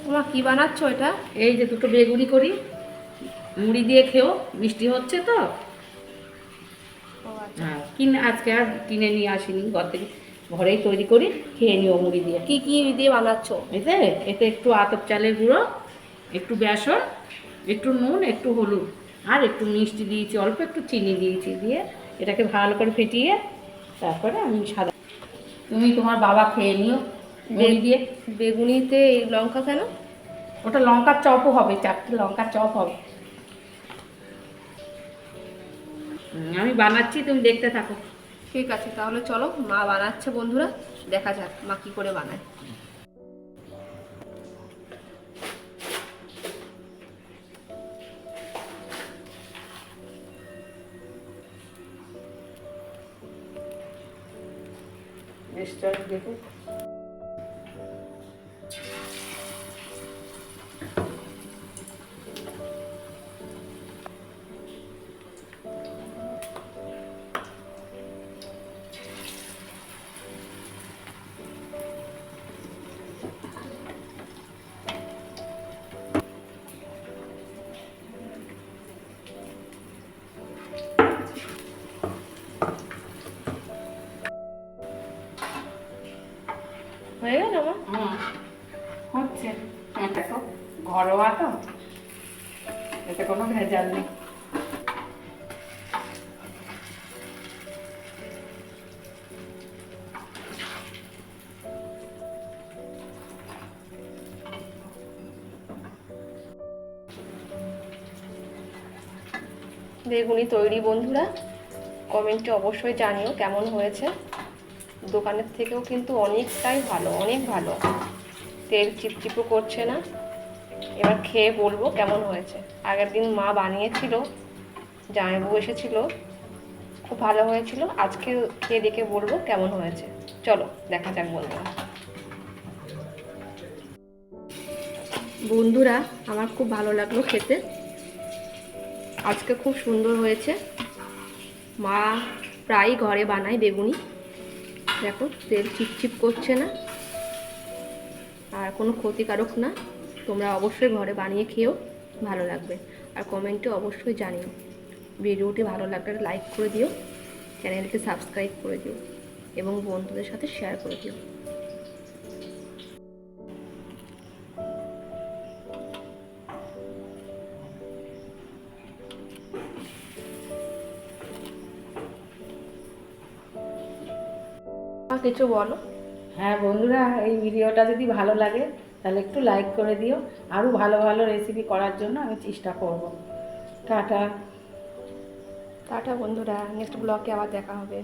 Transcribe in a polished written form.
ওমা কি বানাচ্ছো এটা? এই যে দুটো বেগুনি করি, মুড়ি দিয়ে খেও, মিষ্টি হচ্ছে তো। ও আচ্ছা। হ্যাঁ, কিনে আজকে আর কিনে নিয়ে আসিনি, ঘর থেকে ঘরেই তৈরি করি, খেয়ে নিও মুড়ি দিয়ে। কি কি দিয়ে বানাচ্ছো? এতে এতে একটু আতপ চালের গুঁড়ো, একটু বেসন, একটু নুন, একটু হলুদ, আর একটু মিষ্টি দিয়েছি, অল্প একটু চিনি দিয়েছি, দিয়ে এটাকে ভালো করে ফেটিয়ে তারপরে আমি সাদা, তুমি তোমার বাবা খেয়ে নিও মুড়ি দিয়ে। বেগুনিতে এই লঙ্কা কেন? ওটা লঙ্কার চপও হবে, 4টে লঙ্কার চপ হবে। আমি বানাচ্ছি, তুমি দেখতে থাকো। ঠিক আছে, তাহলে চলো, মা বানাচ্ছে বন্ধুরা, দেখা যাক মা কি করে বানায়। নিশ্চয় দেখো। হয়ে গেল মা? হচ্ছে, এটা তো ঘরোয়া তো, এতে কোনো ভেজাল নেই। বেগুনি তৈরি বন্ধুরা, কমেন্টে অবশ্যই জানিও কেমন হয়েছে। দোকানের থেকেও কিন্তু অনেকটাই ভালো, অনেক ভালো, তেল চিপচিপও করছে না। এবার খেয়ে বলবো কেমন হয়েছে। আগের দিন মা বানিয়েছিল, জামাইবাবু এসেছিল, খুব ভালো হয়েছিল। আজকে খেয়ে দেখে বলবো কেমন হয়েছে। চলো দেখা যাক বন্ধুরা। বন্ধুরা আমার খুব ভালো লাগলো খেতে, আজকে খুব সুন্দর হয়েছে। মা প্রায় ঘরে বানায় বেগুনি, দেখো তেল চিপচিপ করছে না, আর কোনো ক্ষতিকারক না। তোমরা অবশ্যই ঘরে বানিয়ে খেয়েও, ভালো লাগবে। আর কমেন্টে অবশ্যই জানিও। ভিডিওটি ভালো লাগলে লাইক করে দিও, চ্যানেলকে সাবস্ক্রাইব করে দিও এবং বন্ধুদের সাথে শেয়ার করে দিও। কিছু বলো। হ্যাঁ বন্ধুরা, এই ভিডিওটা যদি ভালো লাগে তাহলে একটু লাইক করে দিও। আরও ভালো ভালো রেসিপি করার জন্য আমি চেষ্টা করব। টাটা। টাটা বন্ধুরা, নেক্সট ব্লগে আবার দেখা হবে।